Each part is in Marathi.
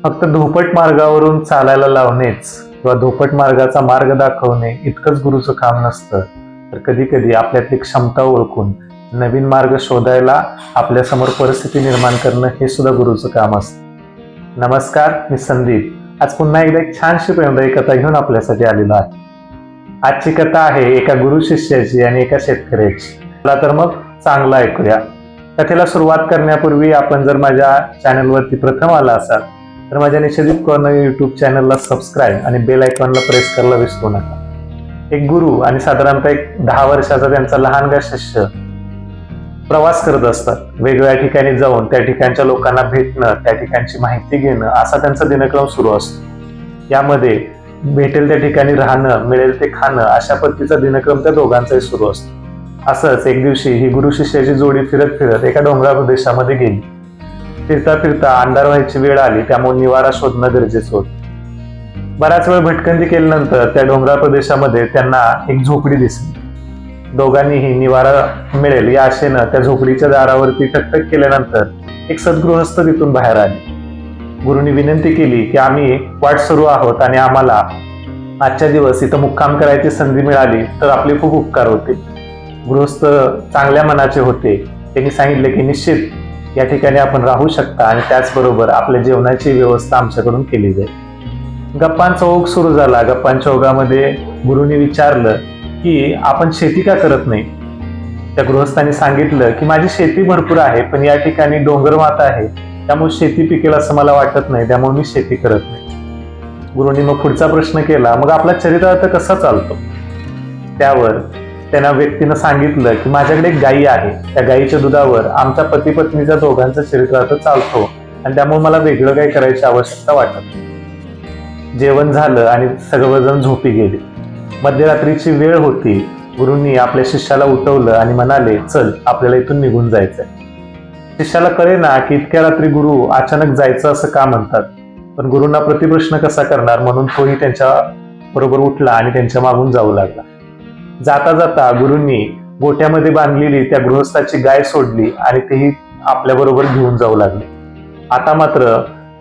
फक्त धोपट मार्गावरून चालायला लावणेच किंवा धोपट मार्गाचा मार्ग दाखवणे इतकंच गुरुचं काम नसतं, तर कधी कधी आपल्यातली क्षमता ओळखून नवीन मार्ग शोधायला आपल्या समोर परिस्थिती निर्माण करणं हे सुद्धा गुरुचं काम असतं. नमस्कार, मी संदीप. आज पुन्हा एकदा एक छानशी प्रेरणादायी कथा घेऊन आपल्यासाठी आलेलो आहे. आजची कथा आहे एका गुरु शिष्याची आणि एका शेतकऱ्याची. चला तर मग चांगलं ऐकूया. कथेला सुरुवात करण्यापूर्वी आपण जर माझ्या चॅनलवरती प्रथम आला असाल तर माझ्या निषेधित कॉर्नर युट्यूब चॅनलला सबस्क्राईब आणि बेल आयकॉनला प्रेस करायला विसरू नका. एक गुरु आणि साधारणतः एक 10 वर्षाचा त्यांचा लहानगा शिष्य प्रवास करत असतात. वेगवेगळ्या ठिकाणी जाऊन त्या ठिकाणच्या लोकांना भेटणं, त्या ठिकाणची माहिती घेणं असा त्यांचा दिनक्रम सुरू असतो. यामध्ये भेटेल त्या ठिकाणी राहणं, मिळेल ते खाणं अशा पद्धतीचा दिनक्रम त्या दोघांचाही सुरू असतो. असंच एक दिवशी ही गुरु शिष्याची जोडी फिरत फिरत एका डोंगराळ प्रदेशामध्ये गेली. फिरता फिरता अंधार व्हायची वेळ आली, त्यामुळे निवारा शोधणं गरजेचं होतं. बराच वेळ भटकंती केल्यानंतर त्या डोंगराळ प्रदेशामध्ये त्यांना एक झोपडी दिसली. दोघांनीही निवारा मिळेल या आशेनं त्या झोपडीच्या दारावरती टकटक केल्यानंतर एक सद्गृहस्थ तिथून बाहेर आले. गुरुनी विनंती केली की आम्ही वाट सुरू आहोत आणि आम्हाला आजच्या दिवस इथं मुक्काम करायची संधी मिळाली तर आपले खूप उपकार होते. गृहस्थ चांगल्या मनाचे होते. त्यांनी सांगितले की निश्चित या ठिकाणी आपण राहू शकता आणि त्याचबरोबर आपल्या जेवणाची व्यवस्था आमच्याकडून केली जाईल. गप्पांचा ओघ सुरू झाला. गप्पांच्या ओघामध्ये गुरुनी विचारलं की आपण शेती का करत नाही. त्या गृहस्थांनी सांगितलं की माझी शेती भरपूर आहे, पण या ठिकाणी डोंगर माता आहे, त्यामुळे शेती पिकेल असं मला वाटत नाही, त्यामुळे मी शेती करत नाही. गुरुनी मग पुढचा प्रश्न केला, मग आपला चरितार्थ कसा चालतो. त्यावर त्यांना व्यक्तीनं सांगितलं की माझ्याकडे एक गायी आहे, त्या गायीच्या दुधावर आमच्या पती पत्नीच्या दोघांचा चरितार्थ चालतो आणि त्यामुळे मला वेगळं काही करायची आवश्यकता वाटत नाही. जेवण झालं आणि सर्वजण झोपी गेले. मध्यरात्रीची वेळ होती. गुरुंनी आपल्या शिष्याला उठवलं आणि म्हणाले, चल आपल्याला इथून निघून जायचंय. शिष्याला कळेना की इतक्या रात्री गुरु अचानक जायचं असं का म्हणतात, पण गुरुंना प्रतिप्रश्न कसा करणार म्हणून तोही त्यांच्या बरोबर उठला आणि त्यांच्या मागून जाऊ लागला. जाता जाता गुरुंनी गोठ्यामध्ये बांधलेली त्या गृहस्थाची गाय सोडली आणि तेही आपल्या बरोबर घेऊन जाऊ लागले. आता मात्र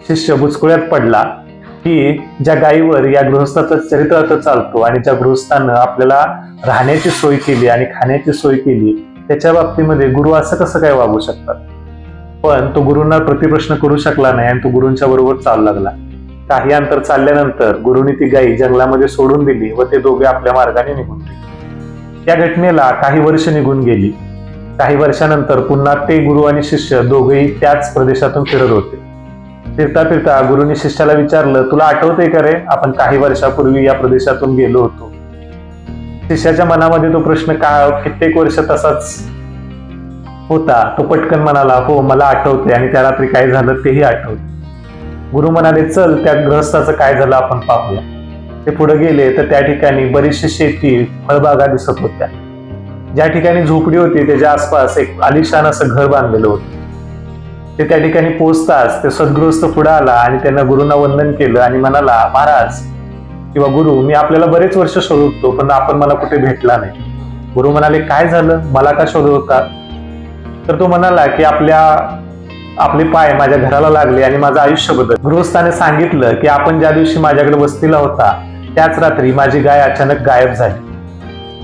शिष्य बुचकुळ्यात पडला की ज्या गायीवर या गृहस्थाचा चरितार्थ चालतो आणि ज्या गृहस्थानं आपल्याला राहण्याची सोय केली आणि खाण्याची सोय केली, त्याच्या बाबतीमध्ये गुरु असं कसं काय वागू शकतात. पण तो गुरुंना प्रतिप्रश्न करू शकला नाही आणि तो गुरुंच्या बरोबर चालू लागला. काही अंतर चालल्यानंतर गुरुंनी ती गायी जंगलामध्ये सोडून दिली व ते दोघे आपल्या मार्गाने निघून गेले. या घटनेला काही वर्ष निघून गेली. काही वर्षानंतर पुन्हा ते गुरु आणि शिष्य दोघेही त्याच प्रदेशातून फिरत होते. फिरता फिरता गुरुनी शिष्याला विचारलं, तुला आठवतंय का रे, आपण काही वर्षापूर्वी या प्रदेशातून गेलो होतो. शिष्याच्या मनामध्ये तो प्रश्न कित्येक वर्ष तसाच होता. तो पटकन म्हणाला, हो मला आठवते आणि त्या रात्री काय झालं तेही आठवते. गुरु म्हणाले, चल त्या गृहस्थाचं काय झालं आपण पाहूया. ते पुढे गेले तर त्या ठिकाणी बरीचशी शेती, फळबागा दिसत होत्या. ज्या ठिकाणी झोपडी होती त्याच्या आसपास एक आलिशान असं घर बांधलेलं होतं. ते त्या ठिकाणी पोहोचताच ते सद्गृहस्थ पुढे आला आणि त्यांना गुरुंना वंदन केलं आणि म्हणाला, महाराज किंवा गुरु, मी आपल्याला बरेच वर्ष शोधतो पण आपण मला कुठे भेटला नाही. गुरु म्हणाले, काय झालं, मला का शोधत होता. तर तो म्हणाला की आपले पाय माझ्या घराला लागले आणि माझं आयुष्य बदललं. गृहस्थाने सांगितलं की आपण ज्या दिवशी माझ्याकडे वस्तीला होता त्याच रात्री माझी गाय अचानक गायब झाली.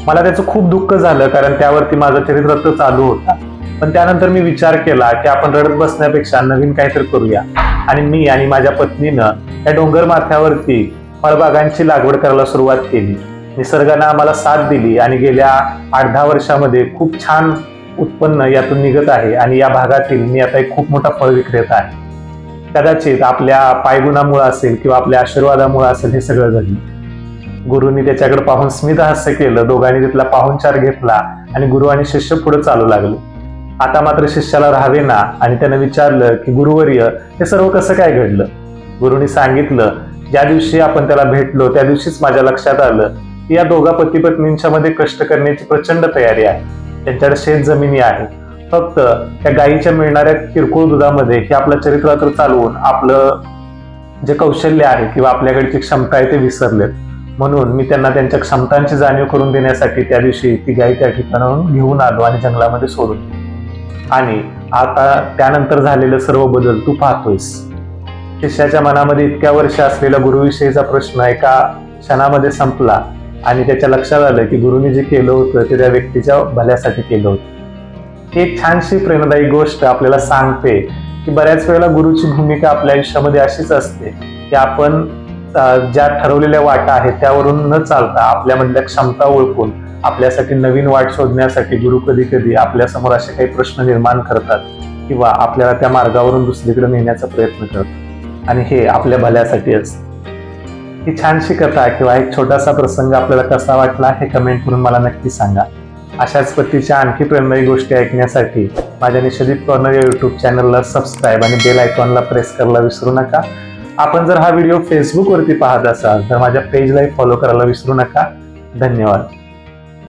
मला त्याचं खूप दुःख झालं, कारण त्यावरती माझा चरितार्थ चालू होता. पण त्यानंतर मी विचार केला की आपण रडत बसण्यापेक्षा नवीन काहीतरी करूया आणि मी आणि माझ्या पत्नीनं त्या डोंगर माथ्यावरती फळबागांची लागवड करायला सुरुवात केली. निसर्गानं आम्हाला साथ दिली आणि गेल्या 8-10 वर्षामध्ये खूप छान उत्पन्न यातून निघत आहे आणि या भागातील मी आता एक खूप मोठा फळ विक्रेता आहे. कदाचित आपल्या पायगुणामुळे असेल किंवा आपल्या आशीर्वादामुळे असेल हे सगळं घडलं. गुरुंनी त्याच्याकडे पाहून स्मित हास्य केलं. दोघांनी तिथला पाहुणचार घेतला आणि गुरु आणि शिष्य पुढे चालू लागले. आता मात्र शिष्याला राहावे ना आणि त्यानं विचारलं की गुरुवर्य, हे सर्व कसं काय घडलं. गुरुंनी सांगितलं, ज्या दिवशी आपण त्याला भेटलो त्या दिवशीच माझ्या लक्षात आलं की या दोघा पती पत्नींच्या मध्ये कष्ट करण्याची प्रचंड तयारी आहे. त्यांच्याकडे शेत जमिनी आहे. फक्त त्या गायीच्या मिळणाऱ्या किरकोळ दुधामध्ये हे आपलं चरितार्थ चालवून आपलं जे कौशल्य आहे किंवा आपल्याकडची क्षमता आहे ते विसरलेत. म्हणून मी त्यांना त्यांच्या क्षमतांची जाणीव करून देण्यासाठी त्या दिवशी ती गाय त्या ठिकाणाहून घेऊन आलो आणि जंगलामध्ये सोडून दिली. आणि आता त्यानंतर झालेले सर्व बदल तू पाहतोयस. शिष्याच्या मनामध्ये इतक्या वर्ष असलेला गुरुविषयीचा प्रश्न एका क्षणामध्ये संपला आणि त्याच्या लक्षात आलं की गुरुनी जे केलं होतं ते त्या व्यक्तीच्या भल्यासाठी केलं होतं। ही एक छानशी प्रेरणादायी गोष्ट आपल्याला सांगते की बऱ्याच वेळेला गुरुची भूमिका आपल्या आयुष्यामध्ये अशीच असते की आपण ज्या ठरवलेल्या वाटा आहेत त्यावरून न चालता आपल्यामधल्या क्षमता ओळखून आपल्यासाठी नवीन वाट शोधण्यासाठी गुरु कधी कधी आपल्यासमोर असे काही प्रश्न निर्माण करतात किंवा आपल्याला त्या मार्गावरून दुसरीकडे नेण्याचा प्रयत्न करतात आणि हे आपल्या भल्यासाठी असतं। ही छानशी कथा किंवा एक छोटासा प्रसंग आपल्याला कसा वाटला हे कमेंट करून मला नक्की सांगा। अशाच पद्धतीच्या आणखी प्रेरणादायी गोष्टी ऐकण्यासाठी माझ्या निषेधित कॉर्नर या युट्यूब चॅनलला सबस्क्राईब आणि बेल आयकॉनला प्रेस करायला विसरू नका। आपण जर हा व्हिडिओ फेसबुकवरती पाहत असाल तर माझ्या पेजलाही फॉलो करायला विसरू नका। धन्यवाद।